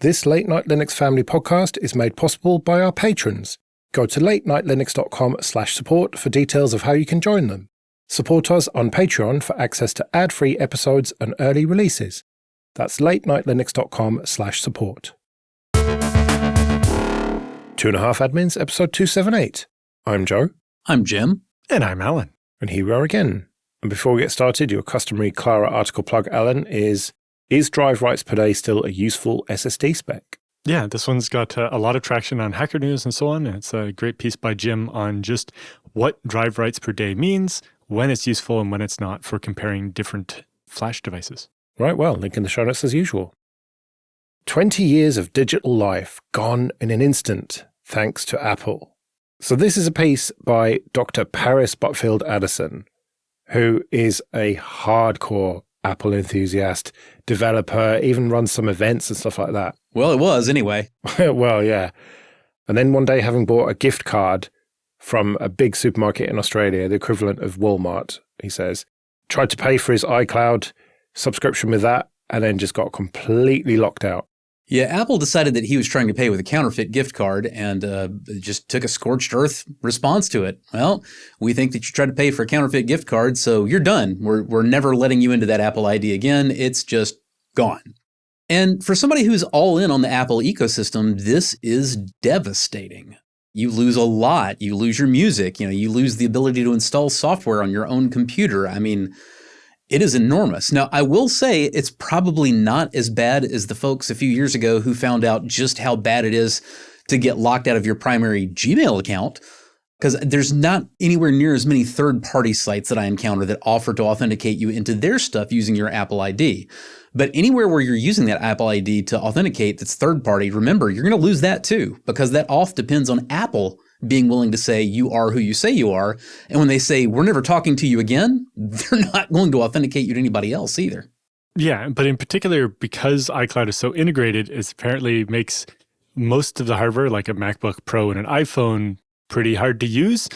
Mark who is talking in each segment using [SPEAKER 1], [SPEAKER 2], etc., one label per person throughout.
[SPEAKER 1] This Late Night Linux Family podcast is made possible by our patrons. Go to latenightlinux.com/support for details of how you can join them. Support us on Patreon for access to ad-free episodes and early releases. That's latenightlinux.com/support. 2.5 Admins, episode 278. I'm Joe.
[SPEAKER 2] I'm Jim.
[SPEAKER 3] And I'm Alan.
[SPEAKER 1] And here we are again. And before we get started, your customary Clara article plug, Alan, is drive writes per day still a useful SSD spec?
[SPEAKER 3] Yeah, this one's got a lot of traction on Hacker News and so on. It's a great piece by Jim on just what drive writes per day means, when it's useful and when it's not for comparing different flash devices.
[SPEAKER 1] Right, well, link in the show notes as usual. 20 years of digital life gone in an instant, thanks to Apple. So this is a piece by Dr. Paris Butfield Addison, who is a hardcore Apple enthusiast, developer, even runs some events and stuff like that.
[SPEAKER 2] Well, it was anyway.
[SPEAKER 1] Well, yeah. And then one day, having bought a gift card from a big supermarket in Australia, the equivalent of Walmart, he says, tried to pay for his iCloud subscription with that, and then just got completely locked out.
[SPEAKER 2] Yeah, Apple decided that he was trying to pay with a counterfeit gift card and just took a scorched earth response to it. Well, we think that you tried to pay for a counterfeit gift card, so you're done. We're never letting you into that Apple ID again. It's just gone. And for somebody who's all in on the Apple ecosystem, this is devastating. You lose a lot. You lose your music. You lose the ability to install software on your own computer. I mean, it is enormous. Now, I will say it's probably not as bad as the folks a few years ago who found out just how bad it is to get locked out of your primary Gmail account, because there's not anywhere near as many third-party sites that I encounter that offer to authenticate you into their stuff using your Apple ID. But anywhere where you're using that Apple ID to authenticate that's third-party, remember, you're going to lose that too, because that auth depends on Apple being willing to say you are who you say you are. And when they say, we're never talking to you again, they're not going to authenticate you to anybody else either.
[SPEAKER 3] Yeah, but in particular, because iCloud is so integrated, it apparently makes most of the hardware, like a MacBook Pro and an iPhone, pretty hard to use.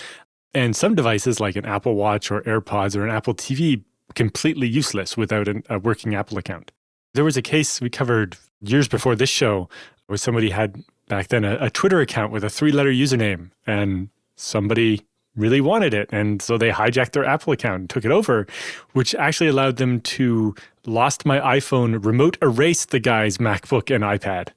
[SPEAKER 3] And some devices, like an Apple Watch or AirPods or an Apple TV, completely useless without a working Apple account. There was a case we covered years before this show where somebody had back then a Twitter account with a 3-letter username, and somebody really wanted it. And so they hijacked their Apple account and took it over, which actually allowed them to lost my iPhone, remote erase the guy's MacBook and iPad.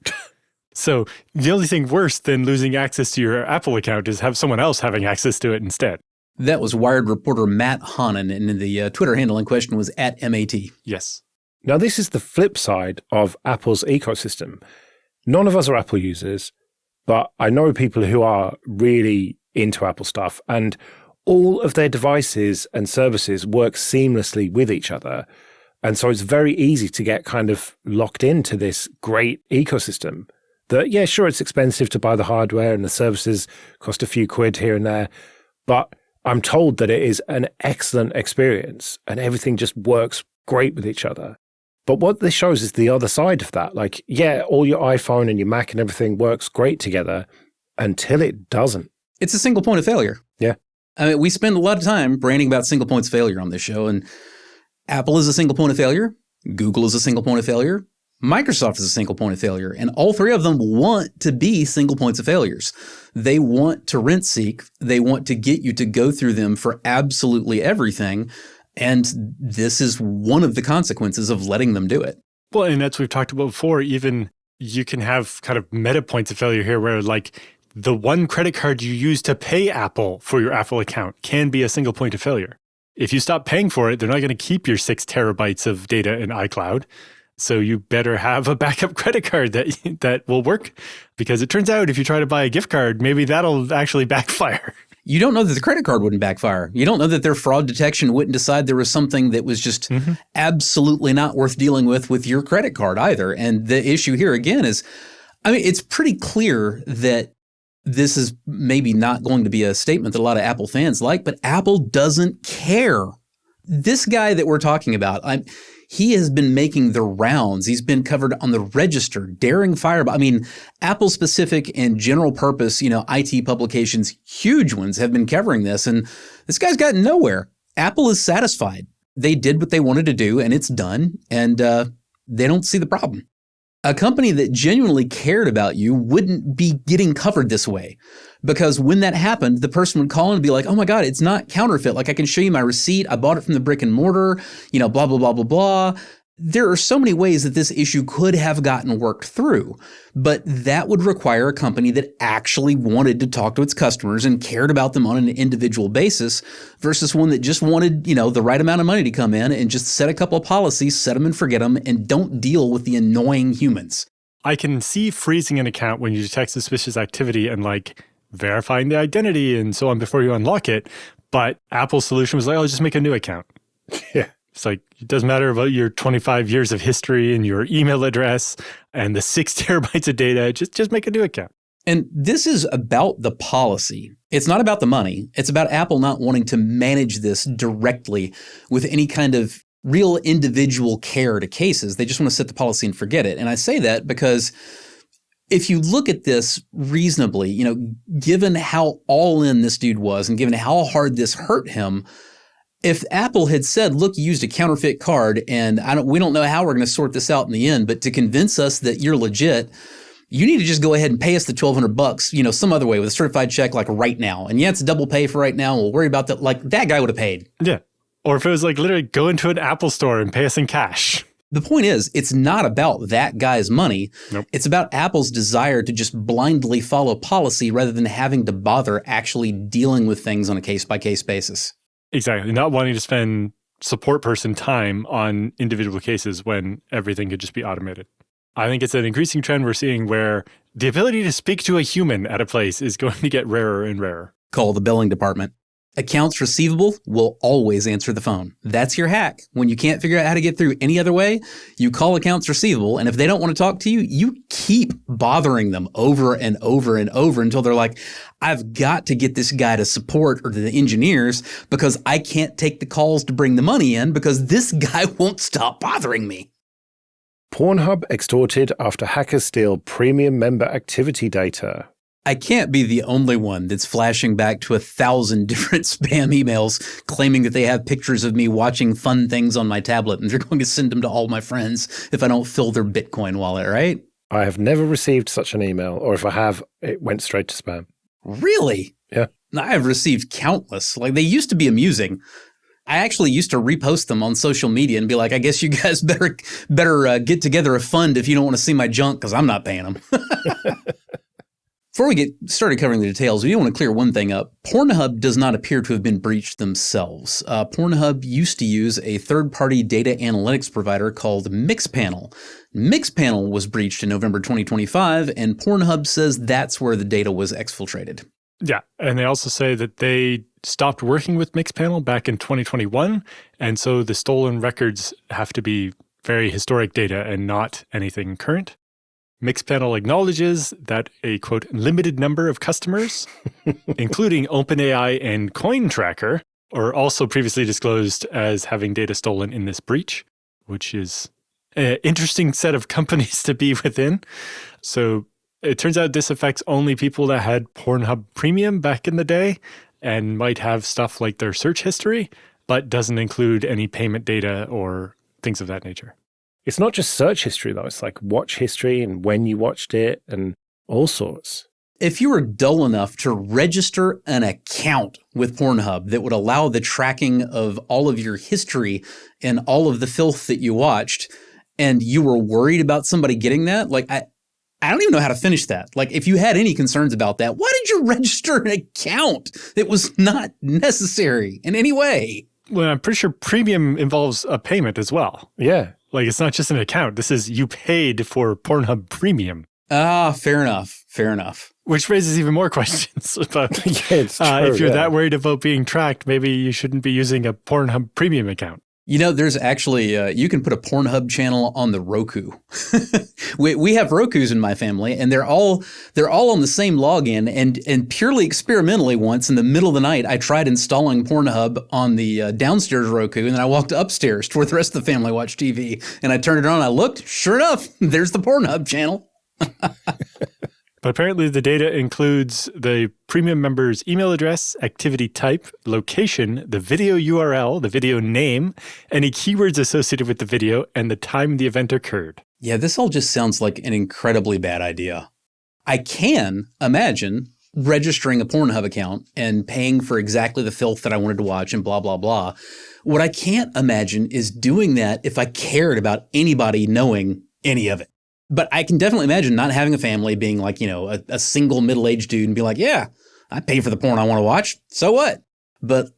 [SPEAKER 3] So the only thing worse than losing access to your Apple account is have someone else having access to it instead.
[SPEAKER 2] That was Wired reporter Matt Hannon, and the Twitter handle in question was @MAT.
[SPEAKER 3] Yes.
[SPEAKER 1] Now, this is the flip side of Apple's ecosystem. None of us are Apple users, but I know people who are really into Apple stuff, and all of their devices and services work seamlessly with each other. And so it's very easy to get kind of locked into this great ecosystem that, yeah, sure, it's expensive to buy the hardware and the services cost a few quid here and there, but I'm told that it is an excellent experience and everything just works great with each other. But what this shows is the other side of that. Like, yeah, all your iPhone and your Mac and everything works great together until it doesn't.
[SPEAKER 2] It's a single point of failure.
[SPEAKER 1] Yeah.
[SPEAKER 2] I mean, we spend a lot of time branding about single points of failure on this show, and Apple is a single point of failure. Google is a single point of failure. Microsoft is a single point of failure, and all three of them want to be single points of failures. They want to rent seek. They want to get you to go through them for absolutely everything. And this is one of the consequences of letting them do it.
[SPEAKER 3] Well, and as we've talked about before, even you can have kind of meta points of failure here where like the one credit card you use to pay Apple for your Apple account can be a single point of failure. If you stop paying for it, they're not going to keep your 6 terabytes of data in iCloud. So you better have a backup credit card that will work, because it turns out if you try to buy a gift card, maybe that'll actually backfire.
[SPEAKER 2] You don't know that the credit card wouldn't backfire. You don't know that their fraud detection wouldn't decide there was something that was just absolutely not worth dealing with your credit card either. And the issue here again is, I mean, it's pretty clear that this is maybe not going to be a statement that a lot of Apple fans like, but Apple doesn't care. This guy that we're talking about, he has been making the rounds. He's been covered on the Register, Daring Fireball. I mean, Apple-specific and general purpose, IT publications, huge ones, have been covering this. And this guy's gotten nowhere. Apple is satisfied. They did what they wanted to do, and it's done. And they don't see the problem. A company that genuinely cared about you wouldn't be getting covered this way. Because when that happened, the person would call and be like, oh my God, it's not counterfeit. Like, I can show you my receipt. I bought it from the brick and mortar, blah, blah, blah, blah, blah. There are so many ways that this issue could have gotten worked through, but that would require a company that actually wanted to talk to its customers and cared about them on an individual basis versus one that just wanted, the right amount of money to come in and just set a couple of policies, set them and forget them, and don't deal with the annoying humans.
[SPEAKER 3] I can see freezing an account when you detect suspicious activity and verifying the identity and so on before you unlock it. But Apple's solution was just make a new account.
[SPEAKER 1] Yeah.
[SPEAKER 3] It's it doesn't matter about your 25 years of history and your email address and the 6 terabytes of data. Just make a new account.
[SPEAKER 2] And this is about the policy. It's not about the money. It's about Apple not wanting to manage this directly with any kind of real individual care to cases. They just want to set the policy and forget it. And I say that because if you look at this reasonably, given how all in this dude was and given how hard this hurt him, if Apple had said, look, you used a counterfeit card and we don't know how we're going to sort this out in the end, but to convince us that you're legit, you need to just go ahead and pay us the $1,200, some other way with a certified check right now. And yeah, it's double pay for right now. We'll worry about that. That guy would have paid.
[SPEAKER 3] Yeah. Or if it was literally go into an Apple store and pay us in cash.
[SPEAKER 2] The point is, it's not about that guy's money.
[SPEAKER 3] Nope.
[SPEAKER 2] It's about Apple's desire to just blindly follow policy rather than having to bother actually dealing with things on a case-by-case basis.
[SPEAKER 3] Exactly. Not wanting to spend support person time on individual cases when everything could just be automated. I think it's an increasing trend we're seeing where the ability to speak to a human at a place is going to get rarer and rarer.
[SPEAKER 2] Call the billing department. Accounts receivable will always answer the phone. That's your hack. When you can't figure out how to get through any other way, you call accounts receivable, and if they don't want to talk to you, you keep bothering them over and over and over until they're like, I've got to get this guy to support or to the engineers because I can't take the calls to bring the money in because this guy won't stop bothering me.
[SPEAKER 1] PornHub extorted after hackers steal premium member activity data.
[SPEAKER 2] I can't be the only one that's flashing back to 1,000 different spam emails claiming that they have pictures of me watching fun things on my tablet and they're going to send them to all my friends if I don't fill their Bitcoin wallet, right?
[SPEAKER 1] I have never received such an email, or if I have, it went straight to spam.
[SPEAKER 2] Really?
[SPEAKER 1] Yeah.
[SPEAKER 2] I have received countless. They used to be amusing. I actually used to repost them on social media and be like, I guess you guys better get together a fund if you don't want to see my junk because I'm not paying them. Before we get started covering the details, we do want to clear one thing up. PornHub does not appear to have been breached themselves. PornHub used to use a third-party data analytics provider called Mixpanel. Mixpanel was breached in November 2025, and PornHub says that's where the data was exfiltrated.
[SPEAKER 3] Yeah, and they also say that they stopped working with Mixpanel back in 2021, and so the stolen records have to be very historic data and not anything current. Mixpanel acknowledges that a, quote, limited number of customers, including OpenAI and CoinTracker, are also previously disclosed as having data stolen in this breach, which is an interesting set of companies to be within. So it turns out this affects only people that had PornHub Premium back in the day and might have stuff like their search history, but doesn't include any payment data or things of that nature.
[SPEAKER 1] It's not just search history, though. It's watch history and when you watched it and all sorts.
[SPEAKER 2] If you were dull enough to register an account with PornHub that would allow the tracking of all of your history and all of the filth that you watched, and you were worried about somebody getting that, I don't even know how to finish that. If you had any concerns about that, why did you register an account that was not necessary in any way?
[SPEAKER 3] Well, I'm pretty sure premium involves a payment as well.
[SPEAKER 1] Yeah.
[SPEAKER 3] It's not just an account. This is you paid for PornHub Premium.
[SPEAKER 2] Ah, fair enough. Fair enough.
[SPEAKER 3] Which raises even more questions about
[SPEAKER 1] it's true,
[SPEAKER 3] if you're that worried about being tracked, maybe you shouldn't be using a PornHub Premium account.
[SPEAKER 2] There's actually, you can put a PornHub channel on the Roku. we have Rokus in my family, and they're all on the same login. And purely experimentally, once in the middle of the night, I tried installing PornHub on the downstairs Roku, and then I walked upstairs to where the rest of the family watched TV. And I turned it on, I looked, sure enough, there's the PornHub channel.
[SPEAKER 3] But apparently the data includes the premium member's email address, activity type, location, the video URL, the video name, any keywords associated with the video, and the time the event occurred.
[SPEAKER 2] Yeah, this all just sounds like an incredibly bad idea. I can imagine registering a PornHub account and paying for exactly the filth that I wanted to watch and blah, blah, blah. What I can't imagine is doing that if I cared about anybody knowing any of it. But I can definitely imagine not having a family, being like, a single middle-aged dude and be like, yeah, I pay for the porn I want to watch. So what? But,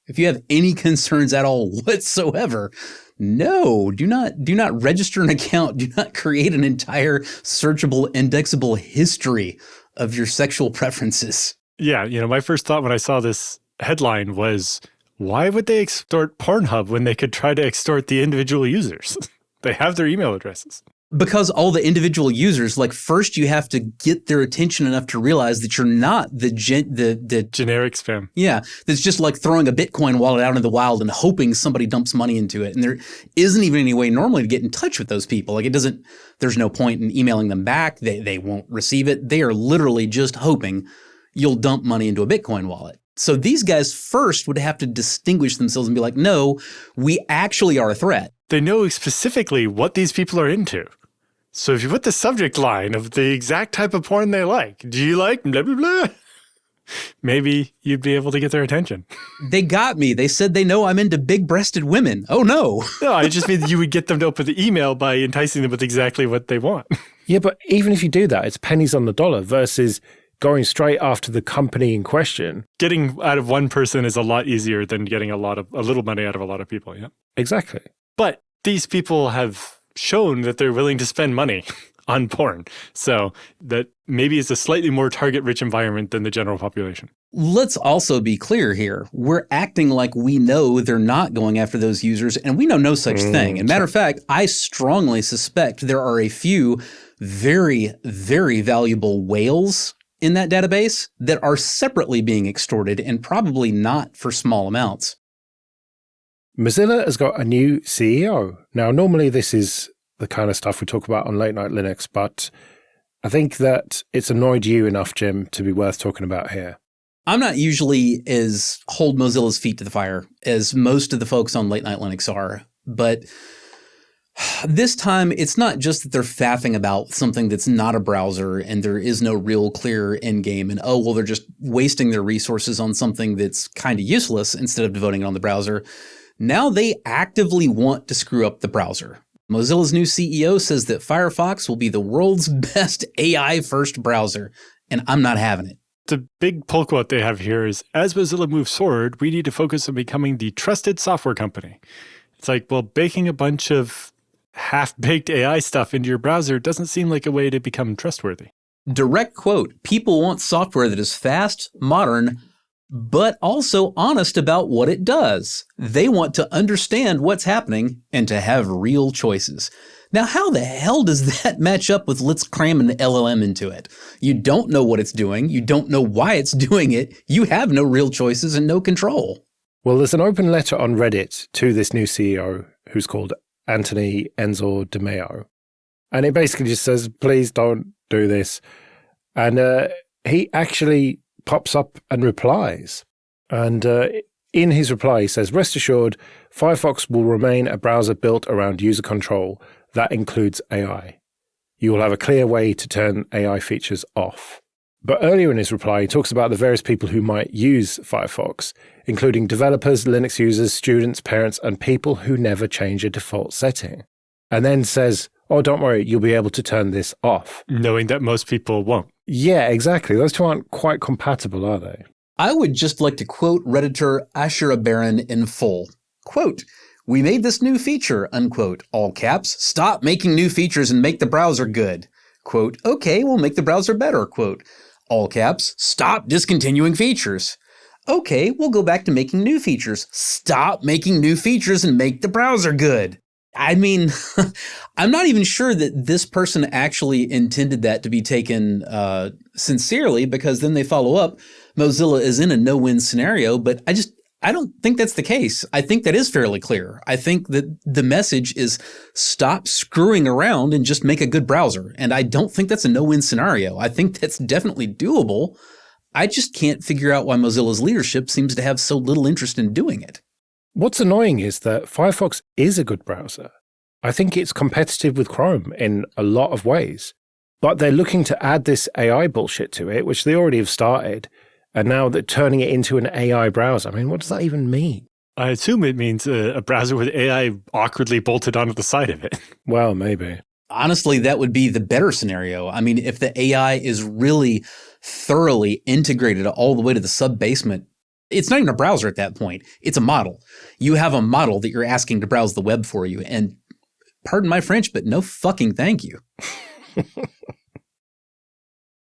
[SPEAKER 2] if you have any concerns at all whatsoever, no, do not register an account. Do not create an entire searchable, indexable history of your sexual preferences.
[SPEAKER 3] Yeah, my first thought when I saw this headline was, why would they extort Pornhub when they could try to extort the individual users? They have their email addresses.
[SPEAKER 2] Because all the individual users, first you have to get their attention enough to realize that you're not the
[SPEAKER 3] generic spam.
[SPEAKER 2] Yeah, that's just like throwing a Bitcoin wallet out in the wild and hoping somebody dumps money into it. And there isn't even any way normally to get in touch with those people. There's no point in emailing them back. They won't receive it. They are literally just hoping you'll dump money into a Bitcoin wallet. So these guys first would have to distinguish themselves and be like, no, we actually are a threat.
[SPEAKER 3] They know specifically what these people are into. So if you put the subject line of the exact type of porn they like, do you like blah, blah, blah? Maybe you'd be able to get their attention.
[SPEAKER 2] They got me. They said they know I'm into big-breasted women. Oh, no.
[SPEAKER 3] No, I just mean that you would get them to open the email by enticing them with exactly what they want.
[SPEAKER 1] Yeah, but even if you do that, it's pennies on the dollar versus going straight after the company in question.
[SPEAKER 3] Getting out of one person is a lot easier than getting a little money out of a lot of people, yeah.
[SPEAKER 1] Exactly.
[SPEAKER 3] But these people have shown that they're willing to spend money on porn. So that maybe is a slightly more target-rich environment than the general population.
[SPEAKER 2] Let's also be clear here. We're acting like we know they're not going after those users, and we know no such thing. And matter of fact, I strongly suspect there are a few very, very valuable whales in that database that are separately being extorted and probably not for small amounts.
[SPEAKER 1] Mozilla has got a new CEO. Now, normally this is the kind of stuff we talk about on Late Night Linux, but I think that it's annoyed you enough, Jim, to be worth talking about here.
[SPEAKER 2] I'm not usually as hold Mozilla's feet to the fire as most of the folks on Late Night Linux are, but this time it's not just that they're faffing about something that's not a browser and there is no real clear end game and, they're just wasting their resources on something that's kind of useless instead of devoting it on the browser. Now they actively want to screw up the browser. Mozilla's new CEO says that Firefox will be the world's best AI-first browser, and I'm not having it.
[SPEAKER 3] The big pull quote they have here is, as Mozilla moves forward, we need to focus on becoming the trusted software company. It's like, well, baking a bunch of half-baked AI stuff into your browser doesn't seem like a way to become trustworthy.
[SPEAKER 2] Direct quote, people want software that is fast, modern, but also honest about what it does. They want to understand what's happening and to have real choices. Now, how the hell does that match up with let's cram an LLM into it? You don't know what it's doing. You don't know why it's doing it. You have no real choices and no control.
[SPEAKER 1] Well, there's an open letter on Reddit to this new CEO who's called Anthony Enzor DeMeo. And it basically just says, please don't do this. And he actually pops up and replies. And in his reply, he says, rest assured, Firefox will remain a browser built around user control. That includes AI. You will have a clear way to turn AI features off. But earlier in his reply, he talks about the various people who might use Firefox, including developers, Linux users, students, parents, and people who never change a default setting. And then says, oh, don't worry, you'll be able to turn this off.
[SPEAKER 3] Knowing that most people won't.
[SPEAKER 1] Yeah, exactly. Those two aren't quite compatible, are they?
[SPEAKER 2] I would just like to quote Redditor Ashura Baron in full. Quote, we made this new feature, unquote, all caps, stop making new features and make the browser good. Quote, okay, we'll make the browser better, quote, all caps, stop discontinuing features. Okay, we'll go back to making new features. Stop making new features and make the browser good. I mean, I'm not even sure that this person actually intended that to be taken sincerely, because then they follow up, Mozilla is in a no-win scenario, but I don't think that's the case. I think that is fairly clear. I think that the message is stop screwing around and just make a good browser. And I don't think that's a no-win scenario. I think that's definitely doable. I just can't figure out why Mozilla's leadership seems to have so little interest in doing it.
[SPEAKER 1] What's annoying is that Firefox is a good browser. I think it's competitive with Chrome in a lot of ways. But they're looking to add this AI bullshit to it, which they already have started. And now they're turning it into an AI browser. I mean, what does that even mean?
[SPEAKER 3] I assume it means a browser with AI awkwardly bolted onto the side of it.
[SPEAKER 1] Well, maybe.
[SPEAKER 2] Honestly, that would be the better scenario. I mean, if the AI is really thoroughly integrated all the way to the sub-basement, it's not even a browser at that point. It's a model. You have a model that you're asking to browse the web for you. And pardon my French, but no fucking thank you.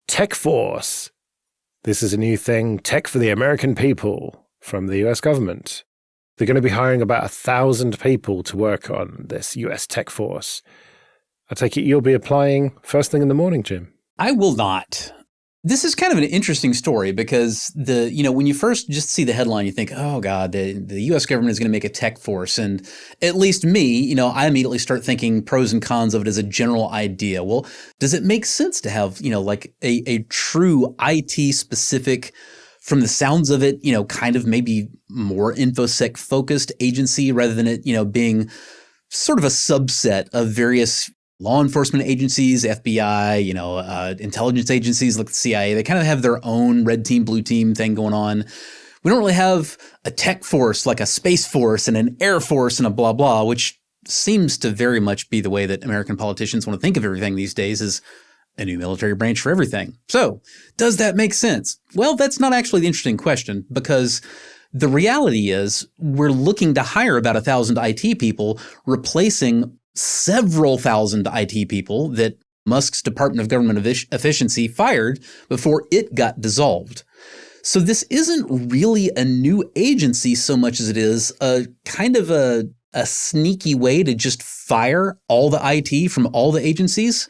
[SPEAKER 1] Tech Force. This is a new thing, tech for the American people from the US government. They're going to be hiring about 1,000 people to work on this US Tech Force. I take it you'll be applying first thing in the morning, Jim.
[SPEAKER 2] I will not. This is kind of an interesting story because when you first just see the headline, you think, oh God, the US government is going to make a tech force. And at least me, I immediately start thinking pros and cons of it as a general idea. Well, does it make sense to have, like a true IT specific, from the sounds of it, kind of maybe more InfoSec focused agency rather than it, being sort of a subset of various law enforcement agencies, FBI, intelligence agencies like the CIA. They kind of have their own red team, blue team thing going on. We don't really have a tech force like a space force and an air force and a blah, blah, which seems to very much be the way that American politicians want to think of everything these days, is a new military branch for everything. So does that make sense? Well, that's not actually the interesting question, because the reality is we're looking to hire about 1,000 IT people, replacing several thousand IT people that Musk's Department of Government Efficiency fired before it got dissolved. So this isn't really a new agency so much as it is a kind of a sneaky way to just fire all the IT from all the agencies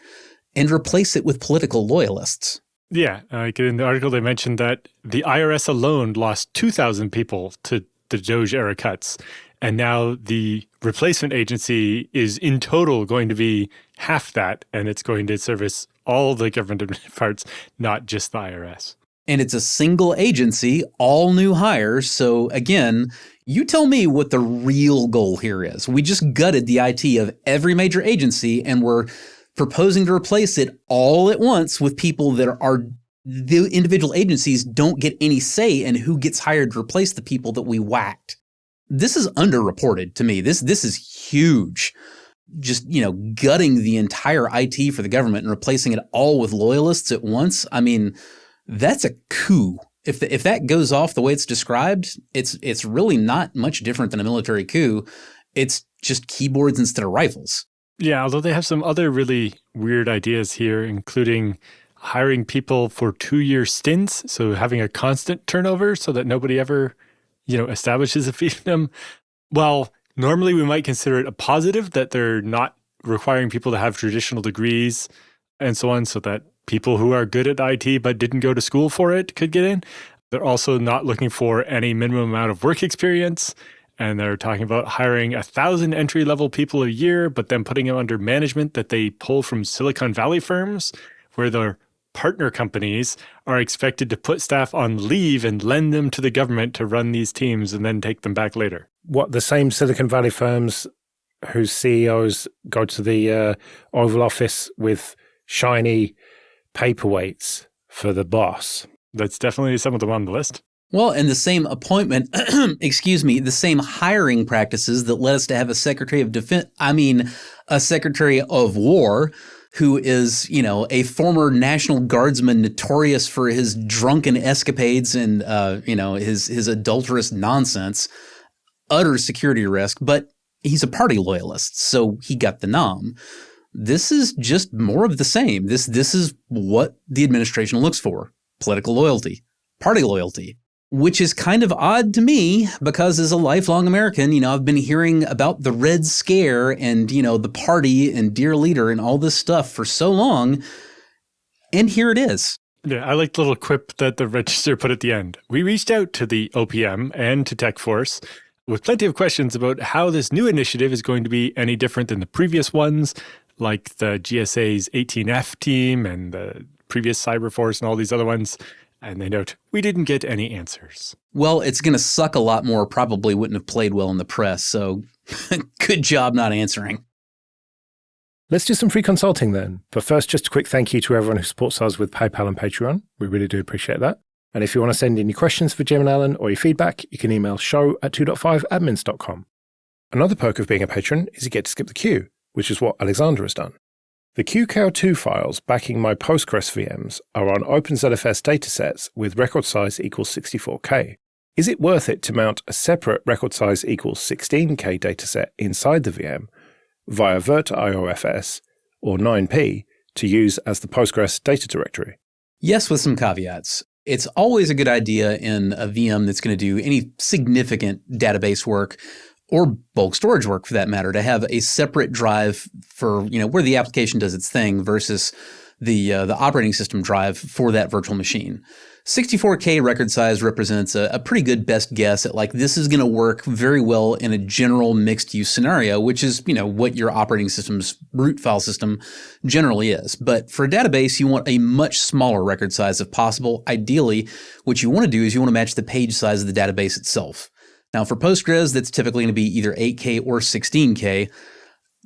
[SPEAKER 2] and replace it with political loyalists.
[SPEAKER 3] Yeah, like in the article they mentioned that the IRS alone lost 2,000 people to the Doge era cuts. And now the replacement agency is in total going to be half that, and it's going to service all the government parts, not just the IRS.
[SPEAKER 2] And it's a single agency, all new hires. So again, you tell me what the real goal here is. We just gutted the IT of every major agency, and we're proposing to replace it all at once with people that are the individual agencies don't get any say in who gets hired to replace the people that we whacked. This is underreported to me. This is huge. Just, gutting the entire IT for the government and replacing it all with loyalists at once. I mean, that's a coup. If that goes off the way it's described, it's really not much different than a military coup. It's just keyboards instead of rifles.
[SPEAKER 3] Yeah, although they have some other really weird ideas here, including hiring people for 2-year stints, so having a constant turnover so that nobody ever establishes a fiefdom. Well, normally we might consider it a positive that they're not requiring people to have traditional degrees and so on, so that people who are good at IT but didn't go to school for it could get in. They're also not looking for any minimum amount of work experience. And they're talking about hiring 1,000 entry-level people a year, but then putting them under management that they pull from Silicon Valley firms, where their partner companies are expected to put staff on leave and lend them to the government to run these teams and then take them back later.
[SPEAKER 1] What, the same Silicon Valley firms whose CEOs go to the Oval Office with shiny paperweights for the boss?
[SPEAKER 3] That's definitely some of them on the list.
[SPEAKER 2] Well, and the same appointment, the same hiring practices that led us to have a Secretary of War who is, a former National Guardsman notorious for his drunken escapades and, his adulterous nonsense, utter security risk, but he's a party loyalist, so he got the nom. This is just more of the same. This is what the administration looks for: political loyalty, party loyalty. Which is kind of odd to me because as a lifelong American, I've been hearing about the Red Scare and, the party and dear leader and all this stuff for so long. And here it is.
[SPEAKER 3] Yeah, I like the little quip that the Register put at the end. We reached out to the OPM and to Tech Force with plenty of questions about how this new initiative is going to be any different than the previous ones, like the GSA's 18F team and the previous Cyberforce and all these other ones. And they note, we didn't get any answers.
[SPEAKER 2] Well, it's going to suck a lot more, probably wouldn't have played well in the press, so good job not answering.
[SPEAKER 1] Let's do some free consulting then. But first, just a quick thank you to everyone who supports us with PayPal and Patreon. We really do appreciate that. And if you want to send in your questions for Jim and Alan or your feedback, you can email show@2.5admins.com. Another perk of being a patron is you get to skip the queue, which is what Alexander has done. The QKL2 files backing my Postgres VMs are on OpenZFS datasets with record size equals 64K. Is it worth it to mount a separate record size equals 16K dataset inside the VM via virt.iofs or 9p to use as the Postgres data directory?
[SPEAKER 2] Yes, with some caveats. It's always a good idea in a VM that's going to do any significant database work or bulk storage work for that matter to have a separate drive for, where the application does its thing versus the operating system drive for that virtual machine. 64K record size represents a pretty good best guess at this is going to work very well in a general mixed use scenario, which is, what your operating system's root file system generally is. But for a database, you want a much smaller record size if possible. Ideally, what you want to do is you want to match the page size of the database itself. Now for Postgres, that's typically going to be either 8K or 16K.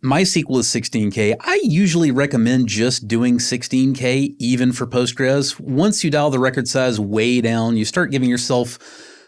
[SPEAKER 2] MySQL is 16K. I usually recommend just doing 16K even for Postgres. Once you dial the record size way down, you start giving yourself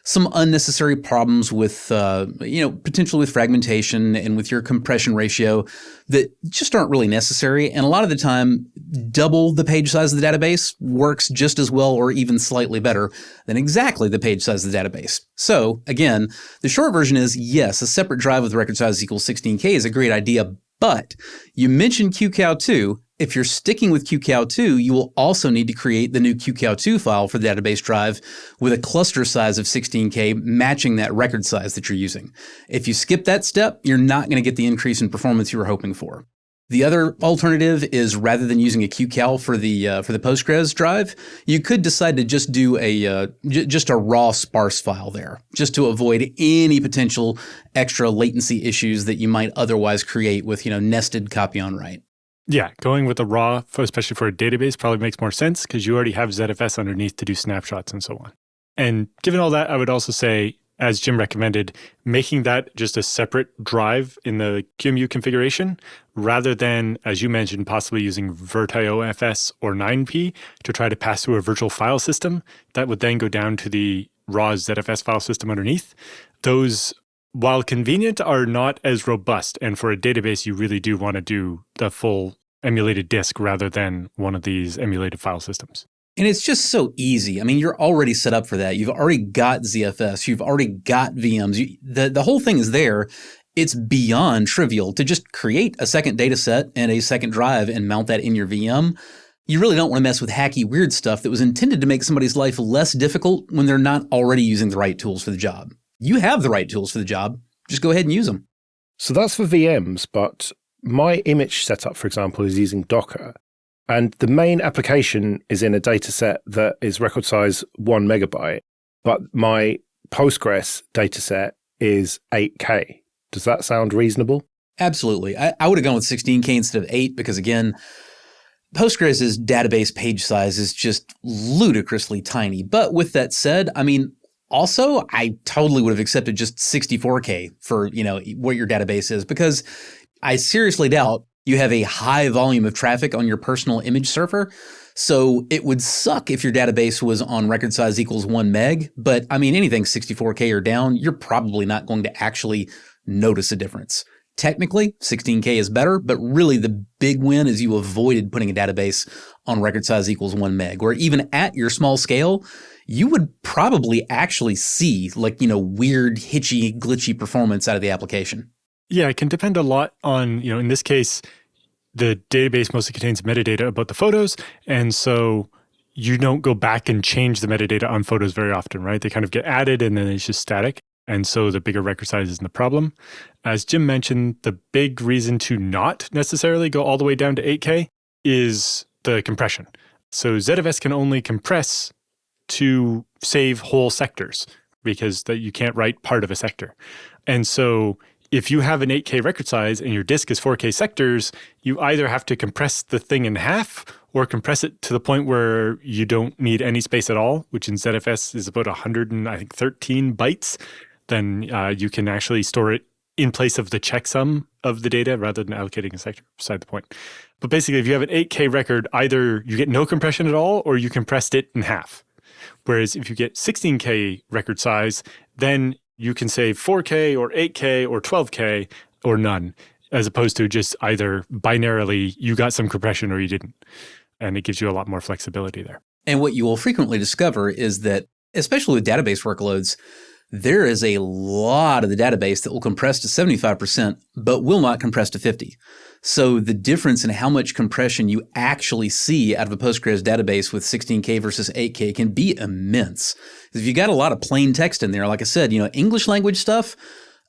[SPEAKER 2] some unnecessary problems with, potentially with fragmentation and with your compression ratio that just aren't really necessary. And a lot of the time, double the page size of the database works just as well or even slightly better than exactly the page size of the database. So again, the short version is yes, a separate drive with record size equals 16K is a great idea, but you mentioned QCOW2. If you're sticking with QCOW2, you will also need to create the new QCOW2 file for the database drive with a cluster size of 16K matching that record size that you're using. If you skip that step, you're not going to get the increase in performance you were hoping for. The other alternative is rather than using a QCal for the Postgres drive, you could decide to just do just a raw sparse file there, just to avoid any potential extra latency issues that you might otherwise create with nested copy on write.
[SPEAKER 3] Yeah, going with the raw, especially for a database, probably makes more sense because you already have ZFS underneath to do snapshots and so on. And given all that, I would also say, as Jim recommended, making that just a separate drive in the QEMU configuration, rather than, as you mentioned, possibly using virt.iofs or 9p to try to pass through a virtual file system that would then go down to the raw ZFS file system underneath. Those, while convenient, are not as robust. And for a database, you really do want to do the full emulated disk rather than one of these emulated file systems.
[SPEAKER 2] And it's just so easy. I mean, you're already set up for that. You've already got ZFS. You've already got VMs. The whole thing is there. It's beyond trivial to just create a second data set and a second drive and mount that in your VM. You really don't want to mess with hacky, weird stuff that was intended to make somebody's life less difficult when they're not already using the right tools for the job. You have the right tools for the job. Just go ahead and use them.
[SPEAKER 1] So that's for VMs, but my image setup, for example, is using Docker. And the main application is in a data set that is record size 1 megabyte, but my Postgres data set is 8K. Does that sound reasonable?
[SPEAKER 2] Absolutely. I would have gone with 16K instead of 8 because, again, Postgres' database page size is just ludicrously tiny. But with that said, I mean, also, I totally would have accepted just 64K for, what your database is, because I seriously doubt you have a high volume of traffic on your personal image server. So it would suck if your database was on record size equals 1 meg. But I mean, anything 64K or down, you're probably not going to actually notice a difference. Technically, 16K is better, but really the big win is you avoided putting a database on record size equals 1 meg, where even at your small scale, you would probably actually see weird, hitchy, glitchy performance out of the application.
[SPEAKER 3] Yeah, it can depend a lot on, in this case, the database mostly contains metadata about the photos. And so you don't go back and change the metadata on photos very often, right? They kind of get added and then it's just static. And so the bigger record size isn't the problem. As Jim mentioned, the big reason to not necessarily go all the way down to 8K is the compression. So ZFS can only compress to save whole sectors because you can't write part of a sector. And so if you have an 8K record size and your disk is 4K sectors, you either have to compress the thing in half or compress it to the point where you don't need any space at all, which in ZFS is about 113 bytes. Then you can actually store it in place of the checksum of the data rather than allocating a sector, beside the point. But basically, if you have an 8K record, either you get no compression at all or you compressed it in half. Whereas if you get 16K record size, then you can save 4K or 8K or 12K or none, as opposed to just either binarily you got some compression or you didn't. And it gives you a lot more flexibility there.
[SPEAKER 2] And what you will frequently discover is that, especially with database workloads, there is a lot of the database that will compress to 75%, but will not compress to 50. So the difference in how much compression you actually see out of a Postgres database with 16K versus 8K can be immense. If you got a lot of plain text in there, like I said, English language stuff,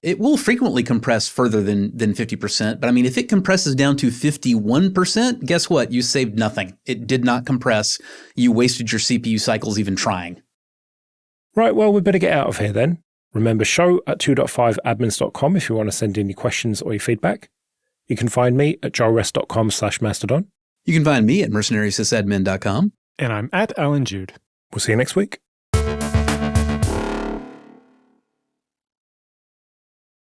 [SPEAKER 2] it will frequently compress further than 50%. But I mean, if it compresses down to 51%, guess what? You saved nothing. It did not compress. You wasted your CPU cycles even trying.
[SPEAKER 1] Right, well, we better get out of here then. Remember, show@2.5admins.com if you want to send in your questions or your feedback. You can find me at joelrest.com/mastodon.
[SPEAKER 2] You can find me at mercenarysysadmin.com.
[SPEAKER 3] And I'm at Alan Jude.
[SPEAKER 1] We'll see you next week.